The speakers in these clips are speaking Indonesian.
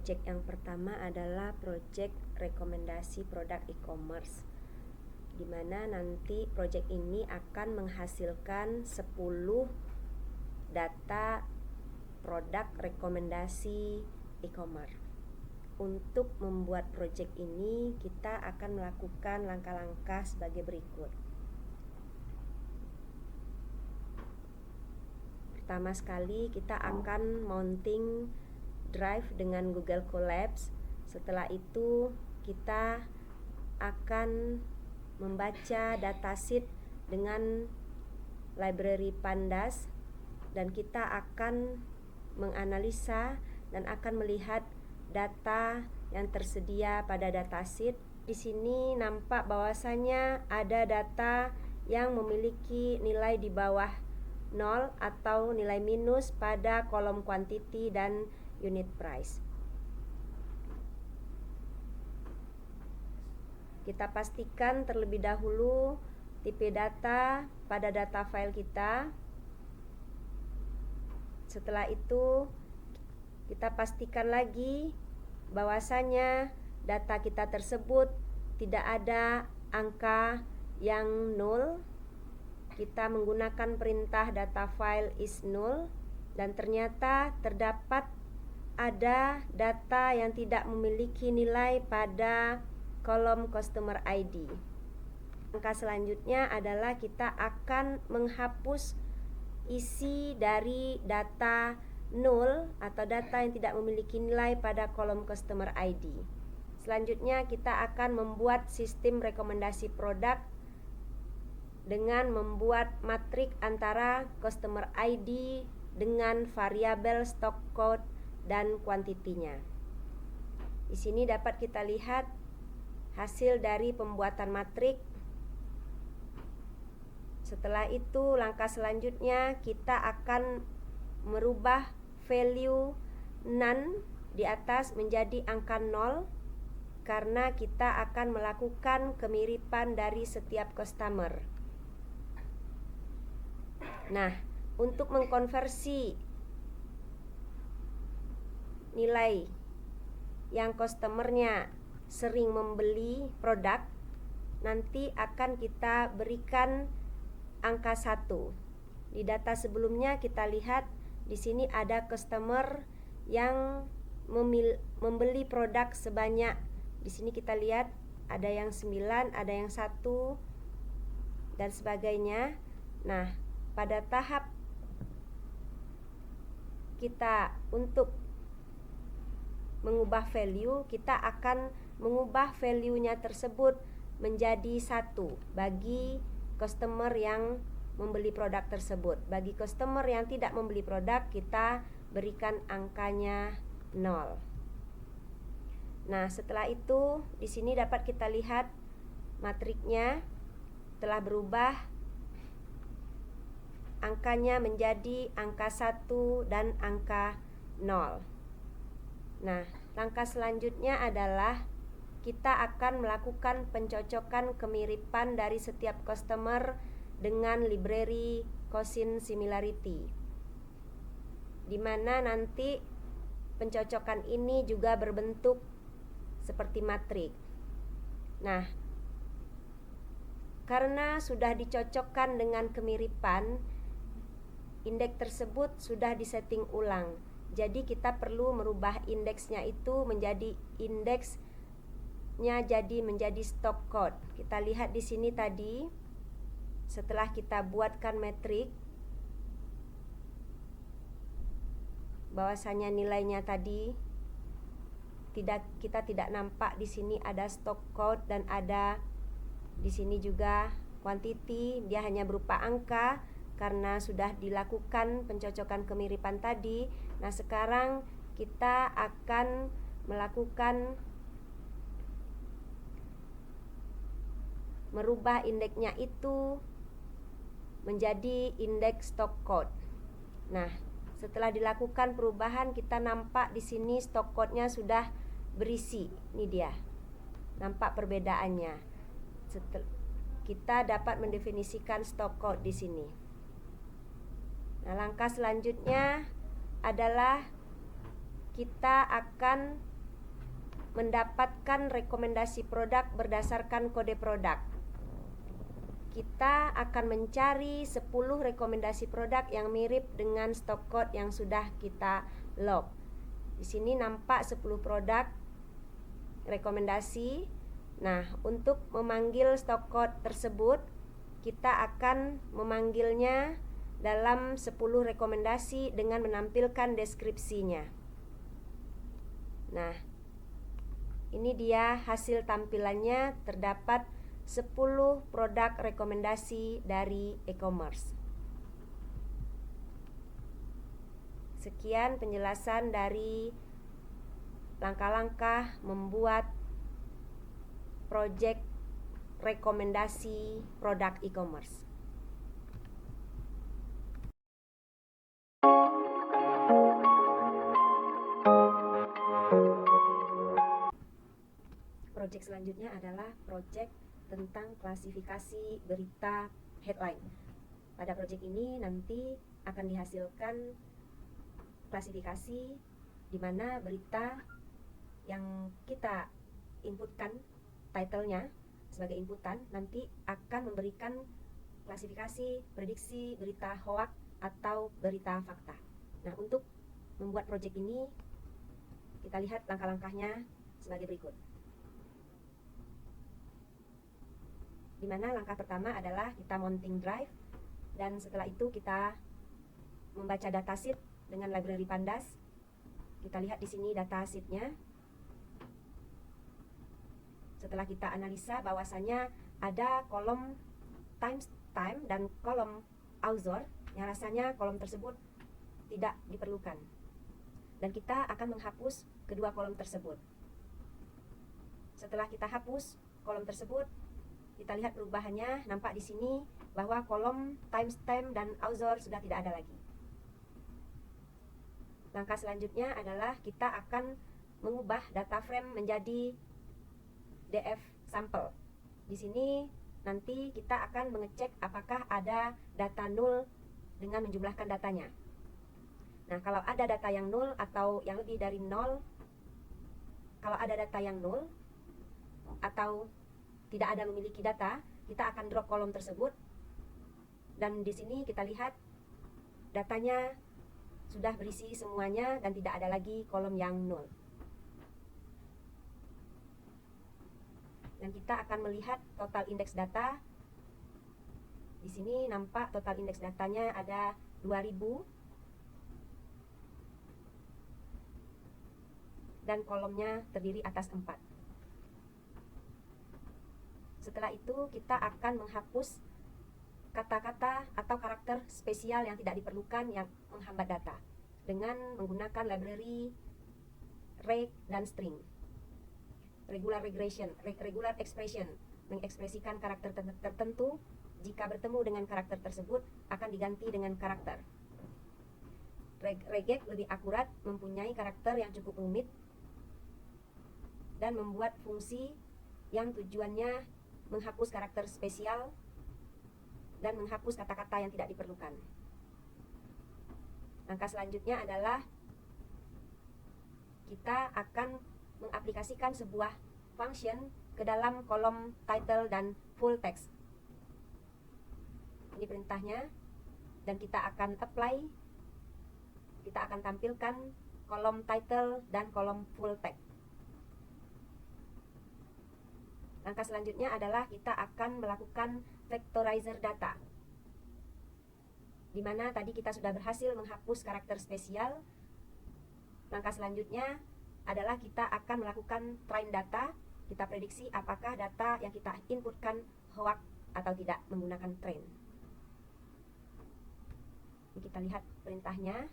Project yang pertama adalah project rekomendasi produk e-commerce, di mana nanti project ini akan menghasilkan 10 data produk rekomendasi e-commerce. Untuk membuat project ini, kita akan melakukan langkah-langkah sebagai berikut. Pertama sekali, kita akan mounting Drive dengan Google Colabs. Setelah itu, kita akan membaca datasheet dengan library Pandas, dan kita akan menganalisa dan akan melihat data yang tersedia pada datasheet. Di sini nampak bahwasanya ada data yang memiliki nilai di bawah 0 atau nilai minus pada kolom quantity dan unit price. Kita pastikan terlebih dahulu tipe data pada data file kita. Setelah itu, kita pastikan lagi bahwasanya data kita tersebut tidak ada angka yang nol. Kita menggunakan perintah data file is null, dan ternyata terdapat ada data yang tidak memiliki nilai pada kolom customer ID. Langkah selanjutnya adalah kita akan menghapus isi dari data null atau data yang tidak memiliki nilai pada kolom customer ID. Selanjutnya kita akan membuat sistem rekomendasi produk dengan membuat matrik antara customer ID dengan variabel stock code dan kuantitinya. Di sini dapat kita lihat hasil dari pembuatan matrik. Setelah itu, langkah selanjutnya kita akan merubah value none di atas menjadi angka 0, karena kita akan melakukan kemiripan dari setiap customer. Nah, untuk mengkonversi nilai yang customernya sering membeli produk, nanti akan kita berikan angka 1. Di data sebelumnya kita lihat di sini ada customer yang membeli produk sebanyak, di sini kita lihat ada yang 9, ada yang 1 dan sebagainya. Nah, pada tahap kita untuk mengubah value, kita akan mengubah value-nya tersebut menjadi 1 bagi customer yang membeli produk tersebut. Bagi customer yang tidak membeli produk, kita berikan angkanya 0. Nah, setelah itu di sini dapat kita lihat matriknya telah berubah, angkanya menjadi angka 1 dan angka 0. Nah, langkah selanjutnya adalah kita akan melakukan pencocokan kemiripan dari setiap customer dengan library Cosin Similarity, di mana nanti pencocokan ini juga berbentuk seperti matrik. Nah, karena sudah dicocokkan dengan kemiripan, indeks tersebut sudah disetting ulang. Jadi kita perlu merubah indeksnya itu menjadi menjadi stock code. Kita lihat di sini tadi, setelah kita buatkan metrik, bahwasanya nilainya tadi kita tidak nampak di sini ada stock code dan ada di sini juga quantity, dia hanya berupa angka karena sudah dilakukan pencocokan kemiripan tadi. Nah, sekarang kita akan melakukan merubah indeksnya itu menjadi indeks stock code. Nah, setelah dilakukan perubahan, kita nampak di sini stock code-nya sudah berisi. Ini dia. Nampak perbedaannya. Kita dapat mendefinisikan stock code di sini. Nah, langkah selanjutnya adalah kita akan mendapatkan rekomendasi produk berdasarkan kode produk. Kita akan mencari 10 rekomendasi produk yang mirip dengan stock code yang sudah kita log. Di sini nampak 10 produk rekomendasi. Nah, untuk memanggil stock code tersebut, kita akan memanggilnya dalam 10 rekomendasi dengan menampilkan deskripsinya. Nah, ini dia hasil tampilannya, terdapat 10 produk rekomendasi dari e-commerce. Sekian penjelasan dari langkah-langkah membuat project rekomendasi produk e-commerce. Project selanjutnya adalah project tentang klasifikasi berita headline. Pada project ini nanti akan dihasilkan klasifikasi di mana berita yang kita inputkan title-nya sebagai inputan nanti akan memberikan klasifikasi prediksi berita hoax atau berita fakta. Nah, untuk membuat project ini kita lihat langkah-langkahnya sebagai berikut. Di mana langkah pertama adalah kita mounting drive, dan setelah itu kita membaca datasheet dengan library Pandas. Kita lihat di sini datasheetnya. Setelah kita analisa bahwasanya ada kolom time dan kolom author yang rasanya kolom tersebut tidak diperlukan, dan kita akan menghapus kedua kolom tersebut. Setelah kita hapus kolom tersebut, kita lihat perubahannya. Nampak di sini bahwa kolom timestamp dan author sudah tidak ada lagi. Langkah selanjutnya adalah kita akan mengubah data frame menjadi DF sampel. Di sini nanti kita akan mengecek apakah ada data null dengan menjumlahkan datanya. Nah, kalau ada data yang null atau yang lebih dari nol, kalau ada data yang null atau tidak ada memiliki data, kita akan drop kolom tersebut. Dan di sini kita lihat datanya sudah berisi semuanya dan tidak ada lagi kolom yang null. Dan kita akan melihat total indeks data. Di sini nampak total indeks datanya ada 2000 dan kolomnya terdiri atas 4. Setelah itu kita akan menghapus kata-kata atau karakter spesial yang tidak diperlukan yang menghambat data dengan menggunakan library reg dan string. Regular expression mengekspresikan karakter tertentu. Jika bertemu dengan karakter tersebut akan diganti dengan karakter. Regec lebih akurat, mempunyai karakter yang cukup rumit dan membuat fungsi yang tujuannya menghapus karakter spesial dan menghapus kata-kata yang tidak diperlukan. Langkah selanjutnya adalah kita akan mengaplikasikan sebuah function ke dalam kolom title dan full text. Ini perintahnya, dan kita akan apply. Kita akan tampilkan kolom title dan kolom full text. Langkah selanjutnya adalah kita akan melakukan vectorizer data, di mana tadi kita sudah berhasil menghapus karakter spesial. Langkah selanjutnya adalah kita akan melakukan train data. Kita prediksi apakah data yang kita inputkan hoax atau tidak menggunakan train. Ini kita lihat perintahnya,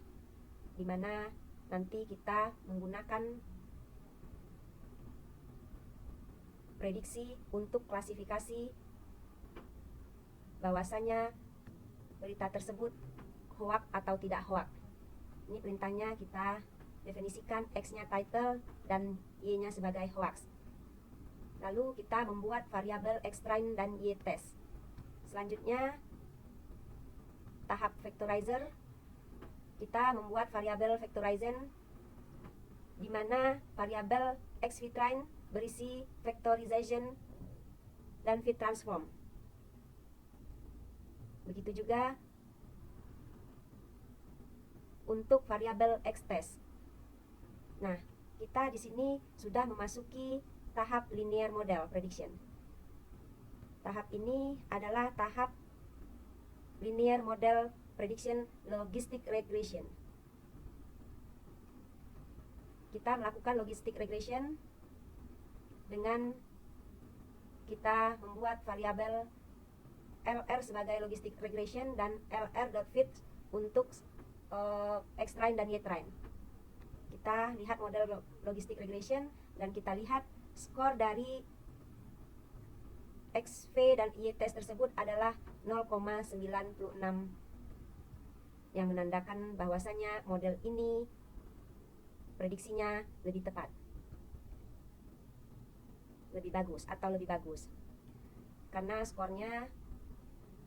di mana nanti kita menggunakan prediksi untuk klasifikasi bahwasanya berita tersebut hoax atau tidak hoax. Ini perintahnya, kita definisikan X-nya title dan Y-nya sebagai hoax. Lalu kita membuat variabel X-train dan Y-test. Selanjutnya, tahap vectorizer. Kita membuat variabel vectorizer di mana variabel xVitrain berisi factorization dan fit transform. Begitu juga untuk variabel xtest. Nah, kita di sini sudah memasuki tahap linear model prediction. Tahap ini adalah tahap linear model prediction logistic regression. Kita melakukan logistic regression dengan kita membuat variabel LR sebagai logistic regression dan LR.fit untuk X-train dan Y-train. Kita lihat model logistic regression dan kita lihat skor dari XV dan Y-test tersebut adalah 0,96 yang menandakan bahwasanya model ini prediksinya lebih tepat, lebih bagus atau lebih bagus karena skornya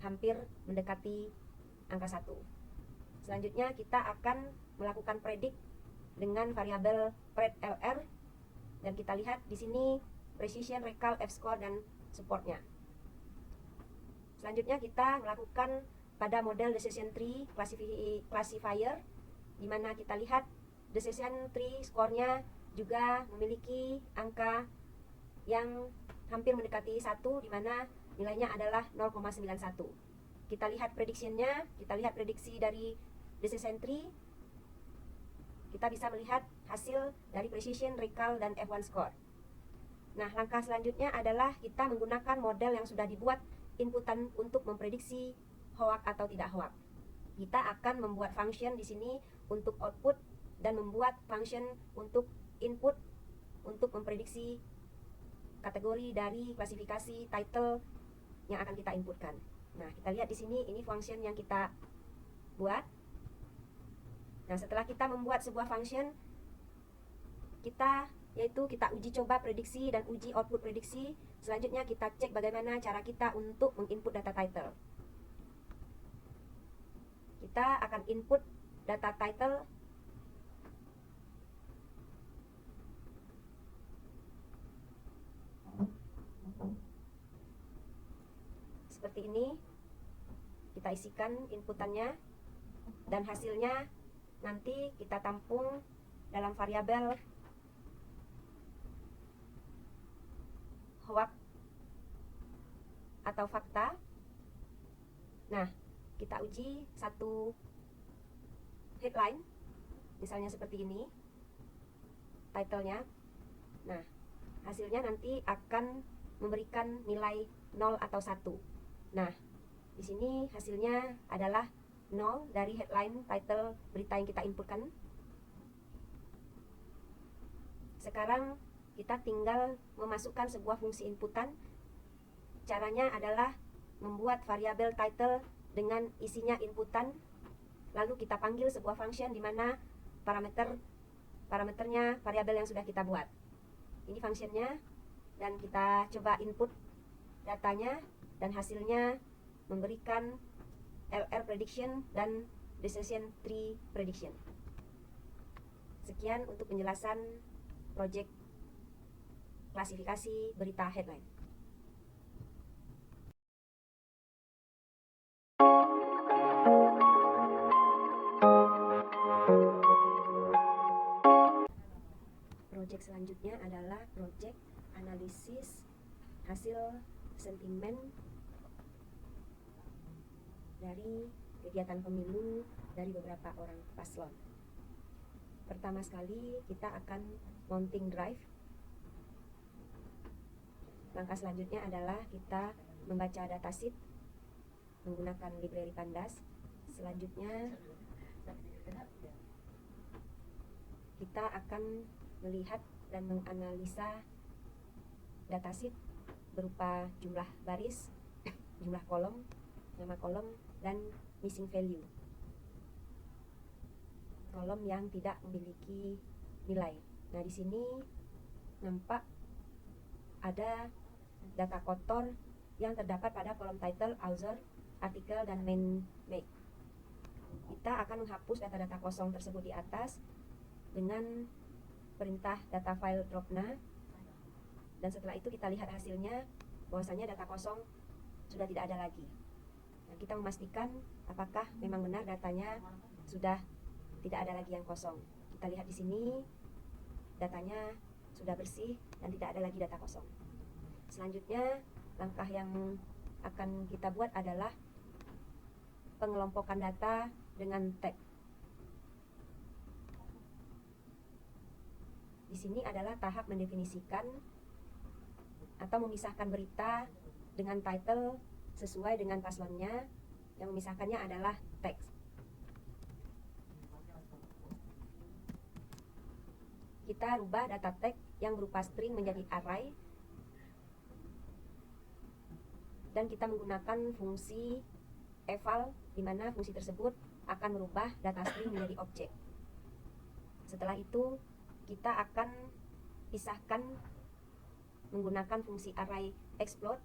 hampir mendekati angka 1. Selanjutnya kita akan melakukan predik dengan variabel pred LR dan kita lihat di sini precision, recall, F-score dan supportnya. Selanjutnya kita melakukan pada model decision tree classifier di mana kita lihat decision tree skornya juga memiliki angka yang hampir mendekati 1 di mana nilainya adalah 0,91. Kita lihat prediksinya, kita lihat prediksi dari decision tree. Kita bisa melihat hasil dari precision, recall, dan F1 score. Nah, langkah selanjutnya adalah kita menggunakan model yang sudah dibuat inputan untuk memprediksi hoax atau tidak hoax. Kita akan membuat function di sini untuk output dan membuat function untuk input untuk memprediksi kategori dari klasifikasi title yang akan kita inputkan. Nah, kita lihat di sini ini function yang kita buat. Nah, setelah kita membuat sebuah function, kita uji coba prediksi dan uji output prediksi. Selanjutnya kita cek bagaimana cara kita untuk menginput data title. Kita akan input data title seperti ini. Kita isikan inputannya dan hasilnya nanti kita tampung dalam variabel hoax atau fakta. Nah, kita uji satu headline, misalnya seperti ini, titlenya. Nah, hasilnya nanti akan memberikan nilai 0 atau 1. Nah, di sini hasilnya adalah 0 dari headline title berita yang kita inputkan. Sekarang kita tinggal memasukkan sebuah fungsi inputan. Caranya adalah membuat variabel title dengan isinya inputan, lalu kita panggil sebuah function di mana parameternya variabel yang sudah kita buat. Ini functionnya dan kita coba input datanya dan hasilnya memberikan LR prediction dan decision tree prediction. Sekian untuk penjelasan project klasifikasi berita headline. Project selanjutnya adalah project analisis hasil sentimen dari kegiatan pemilu dari beberapa orang paslon. Pertama sekali kita akan mounting drive. Langkah selanjutnya adalah kita membaca datasheet menggunakan library Pandas. Selanjutnya kita akan melihat dan menganalisa datasheet berupa jumlah baris, jumlah kolom, nama kolom, dan missing value, kolom yang tidak memiliki nilai. Nah, di sini nampak ada data kotor yang terdapat pada kolom title, author, artikel, dan main make. Kita akan menghapus data-data kosong tersebut di atas dengan perintah data file dropna, dan setelah itu kita lihat hasilnya bahwasanya data kosong sudah tidak ada lagi. Nah, kita memastikan apakah memang benar datanya sudah tidak ada lagi yang kosong. Kita lihat di sini datanya sudah bersih dan tidak ada lagi data kosong. Selanjutnya langkah yang akan kita buat adalah pengelompokan data dengan tag. Di sini adalah tahap mendefinisikan atau memisahkan berita dengan title sesuai dengan paslonnya. Yang memisahkannya adalah teks. Kita rubah data tag yang berupa string menjadi array, dan kita menggunakan fungsi eval, di mana fungsi tersebut akan merubah data string menjadi objek. Setelah itu kita akan pisahkan menggunakan fungsi array explode,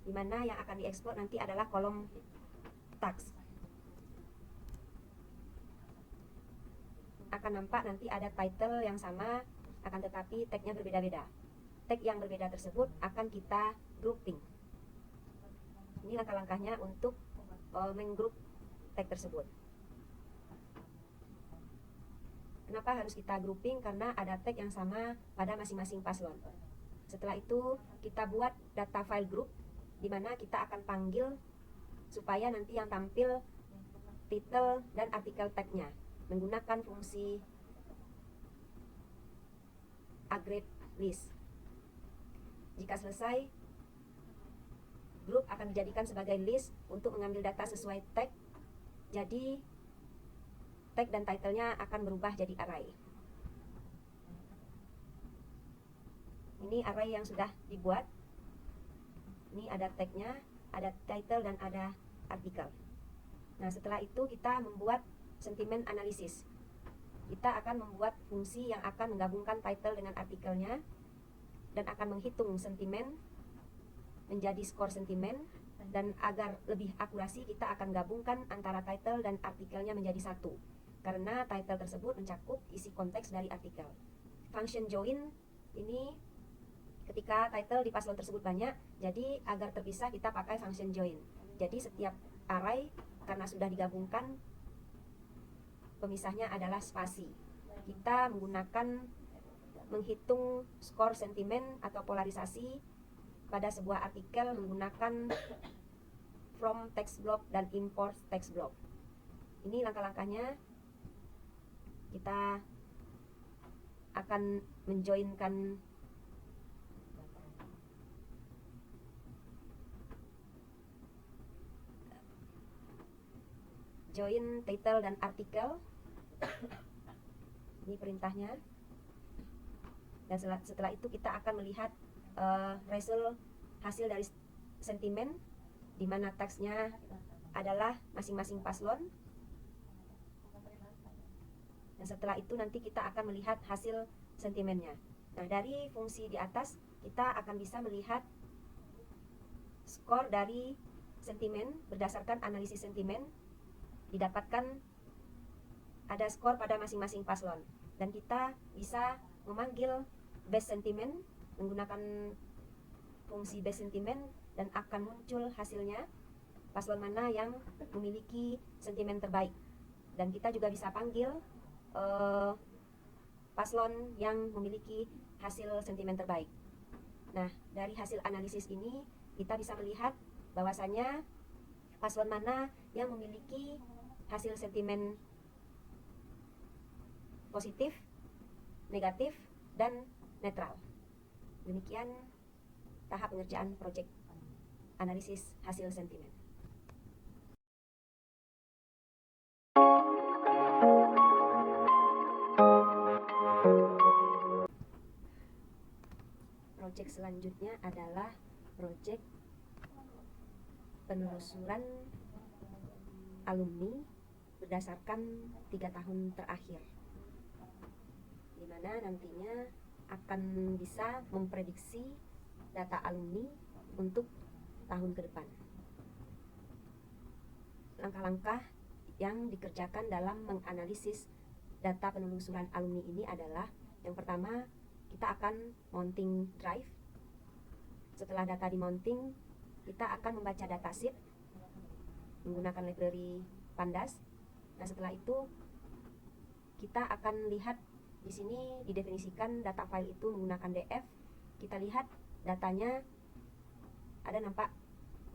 di mana yang akan dieksploit nanti adalah kolom tags. Akan nampak nanti ada title yang sama, akan tetapi tagnya berbeda-beda. Tag yang berbeda tersebut akan kita grouping. Ini langkah-langkahnya untuk menggroup tag tersebut. Kenapa harus kita grouping? Karena ada tag yang sama pada masing-masing paslon. Setelah itu kita buat data file group, di mana kita akan panggil supaya nanti yang tampil title dan artikel tagnya menggunakan fungsi aggregate list. Jika selesai, group akan dijadikan sebagai list untuk mengambil data sesuai tag. Jadi tag dan titlenya akan berubah jadi array. Ini array yang sudah dibuat. Ini ada tagnya, ada title, dan ada artikel. Nah, setelah itu kita membuat sentimen analisis. Kita akan membuat fungsi yang akan menggabungkan title dengan artikelnya dan akan menghitung sentimen menjadi skor sentimen, dan agar lebih akurasi kita akan gabungkan antara title dan artikelnya menjadi satu, karena title tersebut mencakup isi konteks dari artikel. Function join ini ketika title di paslon tersebut banyak, jadi agar terpisah kita pakai function join. Jadi setiap array karena sudah digabungkan, pemisahnya adalah spasi. Kita menghitung skor sentimen atau polarisasi pada sebuah artikel menggunakan from text block dan import text block. Ini langkah-langkahnya. Kita akan menjoinkan join title dan artikel. Ini perintahnya. Dan setelah itu kita akan melihat result hasil dari sentimen, di mana teksnya adalah masing-masing paslon. Dan setelah itu nanti kita akan melihat hasil sentimennya. Nah, dari fungsi di atas kita akan bisa melihat skor dari sentimen berdasarkan analisis sentimen. Didapatkan ada skor pada masing-masing paslon, dan kita bisa memanggil base sentiment menggunakan fungsi base sentiment, dan akan muncul hasilnya paslon mana yang memiliki sentimen terbaik. Dan kita juga bisa panggil paslon yang memiliki hasil sentimen terbaik. Nah, dari hasil analisis ini kita bisa melihat bahwasanya paslon mana yang memiliki hasil sentimen positif, negatif, dan netral. Demikian tahap pengerjaan proyek analisis hasil sentimen. Proyek selanjutnya adalah proyek penelusuran alumni berdasarkan 3 tahun terakhir, di mana nantinya akan bisa memprediksi data alumni untuk tahun ke depan. Langkah-langkah yang dikerjakan dalam menganalisis data penelusuran alumni ini adalah, yang pertama, kita akan mounting drive. Setelah data di mounting, kita akan membaca datasheet menggunakan library Pandas. Nah, setelah itu kita akan lihat di sini didefinisikan data file itu menggunakan DF. Kita lihat datanya ada nampak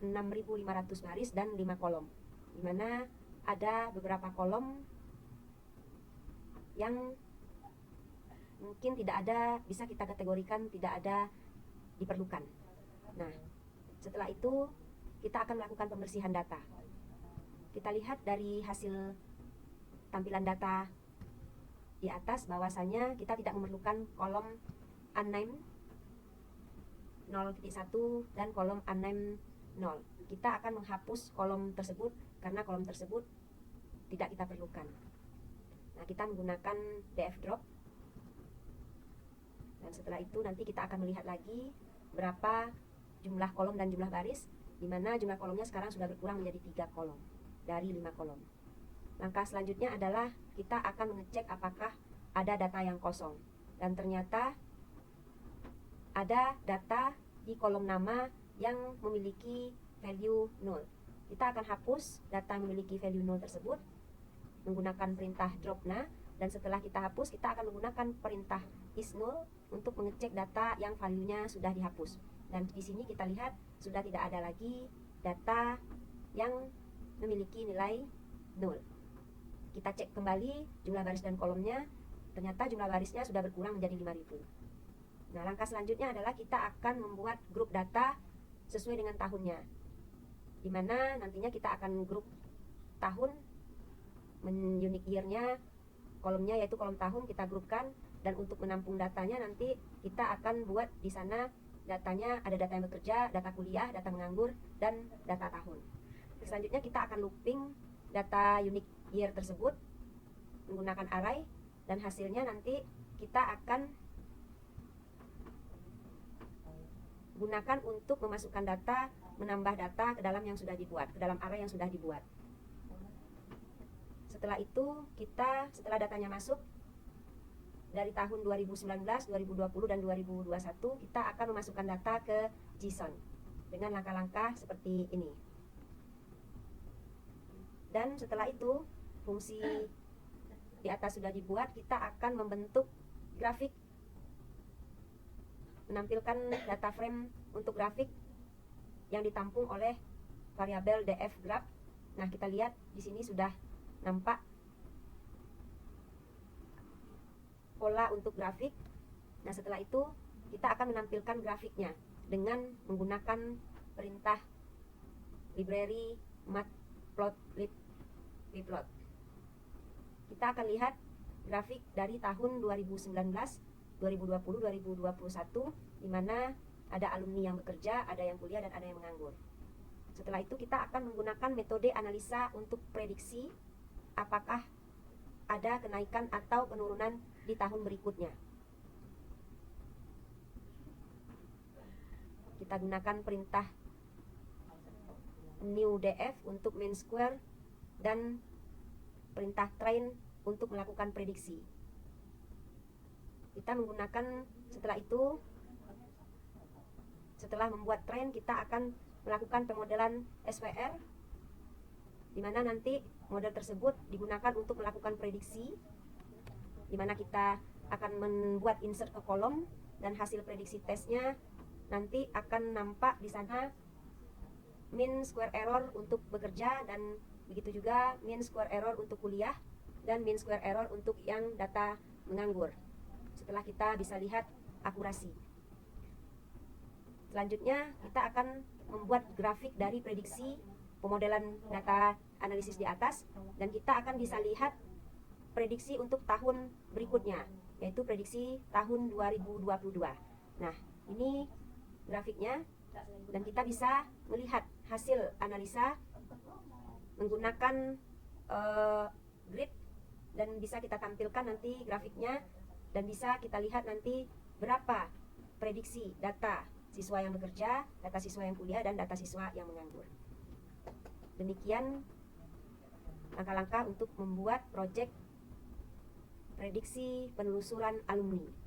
6.500 baris dan 5 kolom, di mana ada beberapa kolom yang mungkin tidak ada, bisa kita kategorikan tidak ada diperlukan. Nah, setelah itu kita akan melakukan pembersihan data. Kita lihat dari hasil tampilan data di atas bahwasanya kita tidak memerlukan kolom unnamed 0.1 dan kolom unnamed 0. Kita akan menghapus kolom tersebut karena kolom tersebut tidak kita perlukan. Nah, kita menggunakan DF drop. Dan setelah itu nanti kita akan melihat lagi berapa jumlah kolom dan jumlah baris, di mana jumlah kolomnya sekarang sudah berkurang menjadi 3 kolom dari 5 kolom. Langkah selanjutnya adalah kita akan mengecek apakah ada data yang kosong. Dan ternyata ada data di kolom nama yang memiliki value 0. Kita akan hapus data memiliki value 0 tersebut menggunakan perintah dropna, dan setelah kita hapus, kita akan menggunakan perintah is0 untuk mengecek data yang value-nya sudah dihapus. Dan di sini kita lihat sudah tidak ada lagi data yang memiliki nilai 0. Kita cek kembali jumlah baris dan kolomnya, ternyata jumlah barisnya sudah berkurang menjadi 5.000. Nah, langkah selanjutnya adalah kita akan membuat grup data sesuai dengan tahunnya, di mana nantinya kita akan grup tahun, unique year-nya, kolomnya yaitu kolom tahun kita grupkan, dan untuk menampung datanya nanti kita akan buat di sana datanya ada data yang bekerja, data kuliah, data menganggur, dan data tahun. Selanjutnya kita akan looping data unique year tersebut menggunakan array, dan hasilnya nanti kita akan gunakan untuk memasukkan data, menambah data ke dalam yang sudah dibuat, ke dalam array yang sudah dibuat. Setelah itu setelah datanya masuk dari tahun 2019, 2020, dan 2021, kita akan memasukkan data ke JSON dengan langkah-langkah seperti ini. Dan setelah itu fungsi di atas sudah dibuat, kita akan membentuk grafik, menampilkan data frame untuk grafik yang ditampung oleh variabel df graph. Nah, kita lihat di sini sudah nampak pola untuk grafik. Nah, setelah itu kita akan menampilkan grafiknya dengan menggunakan perintah library matplotlib plot. Kita akan lihat grafik dari tahun 2019, 2020, 2021, di mana ada alumni yang bekerja, ada yang kuliah, dan ada yang menganggur. Setelah itu kita akan menggunakan metode analisa untuk prediksi apakah ada kenaikan atau penurunan di tahun berikutnya. Kita gunakan perintah new df untuk mean square dan perintah train untuk melakukan prediksi. Kita menggunakan setelah membuat train, kita akan melakukan pemodelan SVR, di mana nanti model tersebut digunakan untuk melakukan prediksi, di mana kita akan membuat insert ke kolom, dan hasil prediksi tesnya nanti akan nampak di sana mean square error untuk bekerja, dan begitu juga mean square error untuk kuliah, dan mean square error untuk yang data menganggur. Setelah kita bisa lihat akurasi. Selanjutnya kita akan membuat grafik dari prediksi pemodelan data analisis di atas, dan kita akan bisa lihat prediksi untuk tahun berikutnya, yaitu prediksi tahun 2022. Nah, ini grafiknya, dan kita bisa melihat hasil analisa menggunakan grid, dan bisa kita tampilkan nanti grafiknya, dan bisa kita lihat nanti berapa prediksi data siswa yang bekerja, data siswa yang kuliah, dan data siswa yang menganggur. Demikian langkah-langkah untuk membuat proyek prediksi penelusuran alumni.